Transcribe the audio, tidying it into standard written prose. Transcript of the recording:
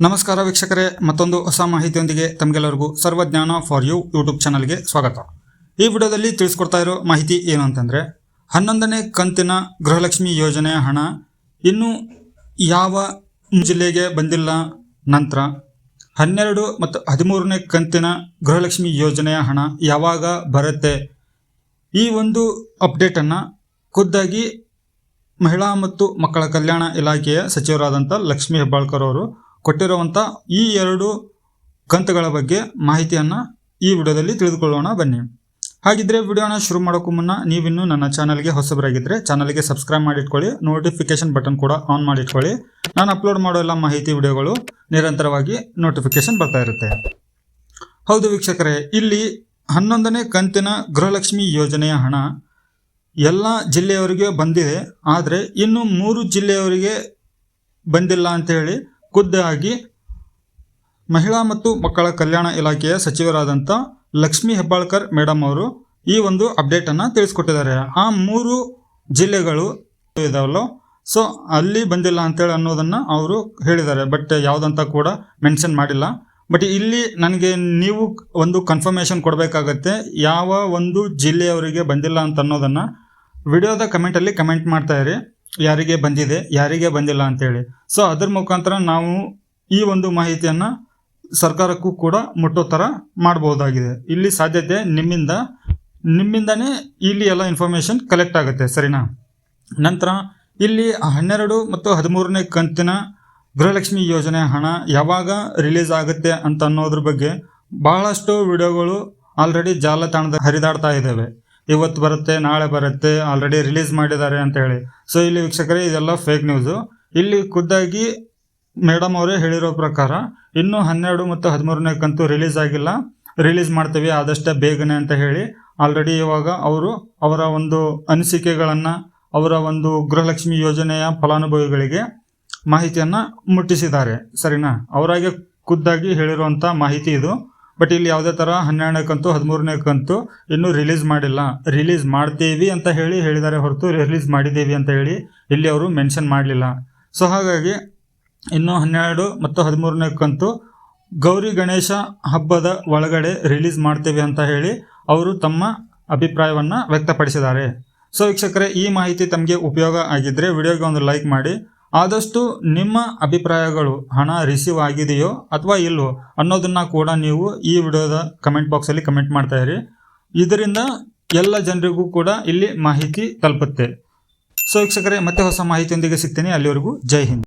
ನಮಸ್ಕಾರ ವೀಕ್ಷಕರೇ, ಮತ್ತೊಂದು ಹೊಸ ಮಾಹಿತಿಯೊಂದಿಗೆ ತಮಗೆಲ್ಲರಿಗೂ ಸರ್ವಜ್ಞಾನ ಫಾರ್ ಯು ಯೂಟ್ಯೂಬ್ ಚಾನಲ್ಗೆ ಸ್ವಾಗತ. ಈ ವಿಡಿಯೋದಲ್ಲಿ ತಿಳಿಸ್ಕೊಡ್ತಾ ಇರೋ ಮಾಹಿತಿ ಏನು ಅಂತಂದರೆ, 11ನೇ ಕಂತಿನ ಗೃಹಲಕ್ಷ್ಮಿ ಯೋಜನೆಯ ಹಣ ಇನ್ನೂ ಯಾವ ಜಿಲ್ಲೆಗೆ ಬಂದಿಲ್ಲ. ನಂತರ 12 ಮತ್ತು 13ನೇ ಕಂತಿನ ಗೃಹಲಕ್ಷ್ಮಿ ಯೋಜನೆಯ ಹಣ ಯಾವಾಗ ಬರುತ್ತೆ, ಈ ಒಂದು ಅಪ್ಡೇಟನ್ನು ಖುದ್ದಾಗಿ ಮಹಿಳಾ ಮತ್ತು ಮಕ್ಕಳ ಕಲ್ಯಾಣ ಇಲಾಖೆಯ ಸಚಿವರಾದಂಥ ಲಕ್ಷ್ಮೀ ಹೆಬ್ಬಾಳ್ಕರ್ ಅವರು ಕೊಟ್ಟಿರುವಂಥ ಈ 2 ಕಂತುಗಳ ಬಗ್ಗೆ ಮಾಹಿತಿಯನ್ನು ಈ ವಿಡಿಯೋದಲ್ಲಿ ತಿಳಿದುಕೊಳ್ಳೋಣ ಬನ್ನಿ. ಹಾಗಿದ್ರೆ ವಿಡಿಯೋನ ಶುರು ಮಾಡೋಕ್ಕೂ ಮುನ್ನ ನೀವಿನ್ನೂ ನನ್ನ ಚಾನಲ್ಗೆ ಹೊಸಬರಾಗಿದ್ದರೆ ಚಾನಲ್ಗೆ ಸಬ್ಸ್ಕ್ರೈಬ್ ಮಾಡಿಟ್ಕೊಳ್ಳಿ, ನೋಟಿಫಿಕೇಶನ್ ಬಟನ್ ಕೂಡ ಆನ್ ಮಾಡಿಟ್ಕೊಳ್ಳಿ. ನಾನು ಅಪ್ಲೋಡ್ ಮಾಡೋ ಎಲ್ಲ ಮಾಹಿತಿ ವಿಡಿಯೋಗಳು ನಿರಂತರವಾಗಿ ನೋಟಿಫಿಕೇಶನ್ ಬರ್ತಾ ಇರುತ್ತೆ. ಹೌದು ವೀಕ್ಷಕರೇ, ಇಲ್ಲಿ 11ನೇ ಕಂತಿನ ಗೃಹಲಕ್ಷ್ಮಿ ಯೋಜನೆಯ ಹಣ ಎಲ್ಲ ಜಿಲ್ಲೆಯವರಿಗೆ ಬಂದಿದೆ. ಆದರೆ ಇನ್ನು 3 ಜಿಲ್ಲೆಯವರಿಗೆ ಬಂದಿಲ್ಲ ಅಂತೇಳಿ ಖುದ್ದಾಗಿ ಮಹಿಳಾ ಮತ್ತು ಮಕ್ಕಳ ಕಲ್ಯಾಣ ಇಲಾಖೆಯ ಸಚಿವರಾದಂಥ ಲಕ್ಷ್ಮೀ ಹೆಬ್ಬಾಳ್ಕರ್ ಮೇಡಮ್ ಅವರು ಈ ಒಂದು ಅಪ್ಡೇಟನ್ನು ತಿಳಿಸ್ಕೊಟ್ಟಿದ್ದಾರೆ. ಆ 3 ಜಿಲ್ಲೆಗಳು ಇದಾವಲ್ಲೋ, ಸೊ ಅಲ್ಲಿ ಬಂದಿಲ್ಲ ಅಂತೇಳಿ ಅನ್ನೋದನ್ನು ಅವರು ಹೇಳಿದ್ದಾರೆ. ಬಟ್ ಯಾವುದಂತ ಕೂಡ ಮೆನ್ಷನ್ ಮಾಡಿಲ್ಲ. ಬಟ್ ಇಲ್ಲಿ ನನಗೆ ನೀವು ಒಂದು ಕನ್ಫರ್ಮೇಷನ್ ಕೊಡಬೇಕಾಗತ್ತೆ, ಯಾವ ಒಂದು ಜಿಲ್ಲೆಯವರಿಗೆ ಬಂದಿಲ್ಲ ಅಂತ ಅನ್ನೋದನ್ನು ವಿಡಿಯೋದ ಕಮೆಂಟಲ್ಲಿ ಕಮೆಂಟ್ ಮಾಡ್ತಾ ಇರಿ, ಯಾರಿಗೆ ಬಂದಿದೆ ಯಾರಿಗೆ ಬಂದಿಲ್ಲ ಅಂತೇಳಿ. ಸೊ ಅದ್ರ ಮುಖಾಂತರ ನಾವು ಈ ಒಂದು ಮಾಹಿತಿಯನ್ನು ಸರ್ಕಾರಕ್ಕೂ ಕೂಡ ಮುಟ್ಟೋ ಥರ ಮಾಡ್ಬೋದಾಗಿದೆ. ಇಲ್ಲಿ ಸಾಧ್ಯತೆ ನಿಮ್ಮಿಂದನೇ ಇಲ್ಲಿ ಎಲ್ಲ ಇನ್ಫಾರ್ಮೇಷನ್ ಕಲೆಕ್ಟ್ ಆಗುತ್ತೆ, ಸರಿನಾ. ನಂತರ ಇಲ್ಲಿ 12 ಮತ್ತು 13ನೇ ಕಂತಿನ ಗೃಹಲಕ್ಷ್ಮಿ ಯೋಜನೆ ಹಣ ಯಾವಾಗ ರಿಲೀಸ್ ಆಗುತ್ತೆ ಅಂತ ಅನ್ನೋದ್ರ ಬಗ್ಗೆ ಬಹಳಷ್ಟು ವಿಡಿಯೋಗಳು ಆಲ್ರೆಡಿ ಜಾಲತಾಣದ ಹರಿದಾಡ್ತಾ ಇದ್ದಾವೆ. ಇವತ್ತು ಬರುತ್ತೆ, ನಾಳೆ ಬರುತ್ತೆ, ಆಲ್ರೆಡಿ ರಿಲೀಸ್ ಮಾಡಿದ್ದಾರೆ ಅಂತ ಹೇಳಿ. ಸೊ ಇಲ್ಲಿ ವೀಕ್ಷಕರೇ, ಇದೆಲ್ಲ ಫೇಕ್ ನ್ಯೂಸು. ಇಲ್ಲಿ ಖುದ್ದಾಗಿ ಮೇಡಮ್ ಅವರೇ ಹೇಳಿರೋ ಪ್ರಕಾರ ಇನ್ನೂ 12 ಮತ್ತು 13ನೇ ಕಂತು ರಿಲೀಸ್ ಆಗಿಲ್ಲ, ರಿಲೀಸ್ ಮಾಡ್ತೀವಿ ಆದಷ್ಟೇ ಬೇಗನೆ ಅಂತ ಹೇಳಿ ಆಲ್ರೆಡಿ ಇವಾಗ ಅವರ ಒಂದು ಅನಿಸಿಕೆಗಳನ್ನು, ಅವರ ಒಂದು ಗೃಹಲಕ್ಷ್ಮಿ ಯೋಜನೆಯ ಫಲಾನುಭವಿಗಳಿಗೆ ಮಾಹಿತಿಯನ್ನು ಮುಟ್ಟಿಸಿದ್ದಾರೆ, ಸರಿನಾ. ಅವರಾಗೆ ಖುದ್ದಾಗಿ ಹೇಳಿರುವಂಥ ಮಾಹಿತಿ ಇದು. ಬಟ್ ಇಲ್ಲಿ ಯಾವುದೇ ಥರ 12ನೇ ಕಂತು 13ನೇ ಕಂತು ಇನ್ನೂ ರಿಲೀಸ್ ಮಾಡಿಲ್ಲ. ರಿಲೀಸ್ ಮಾಡ್ತೀವಿ ಅಂತ ಹೇಳಿದ್ದಾರೆ ಹೊರತು ರಿಲೀಸ್ ಮಾಡಿದ್ದೀವಿ ಅಂತ ಹೇಳಿ ಇಲ್ಲಿ ಅವರು ಮೆನ್ಷನ್ ಮಾಡಲಿಲ್ಲ. ಸೊ ಹಾಗಾಗಿ ಇನ್ನು 12 ಮತ್ತು 13ನೇ ಕಂತು ಗೌರಿ ಗಣೇಶ ಹಬ್ಬದ ಒಳಗಡೆ ರಿಲೀಸ್ ಮಾಡ್ತೀವಿ ಅಂತ ಹೇಳಿ ಅವರು ತಮ್ಮ ಅಭಿಪ್ರಾಯವನ್ನು ವ್ಯಕ್ತಪಡಿಸಿದ್ದಾರೆ. ಸೊ ವೀಕ್ಷಕರೇ, ಈ ಮಾಹಿತಿ ತಮಗೆ ಉಪಯೋಗ ಆಗಿದ್ದರೆ ವಿಡಿಯೋಗೆ ಒಂದು ಲೈಕ್ ಮಾಡಿ. ಆದಷ್ಟು ನಿಮ್ಮ ಅಭಿಪ್ರಾಯಗಳು, ಹಣ ರಿಸೀವ್ ಆಗಿದೆಯೋ ಅಥವಾ ಇಲ್ವೋ ಅನ್ನೋದನ್ನು ಕೂಡ ನೀವು ಈ ವಿಡಿಯೋದ ಕಮೆಂಟ್ ಬಾಕ್ಸಲ್ಲಿ ಕಮೆಂಟ್ ಮಾಡ್ತಾ ಇರಿ. ಇದರಿಂದ ಎಲ್ಲ ಜನರಿಗೂ ಕೂಡ ಇಲ್ಲಿ ಮಾಹಿತಿ ತಲುಪುತ್ತೆ. ಸೊ ವೀಕ್ಷಕರೇ, ಮತ್ತೆ ಹೊಸ ಮಾಹಿತಿಯೊಂದಿಗೆ ಸಿಗ್ತೀನಿ. ಅಲ್ಲಿವರೆಗೂ ಜೈ ಹಿಂದ್.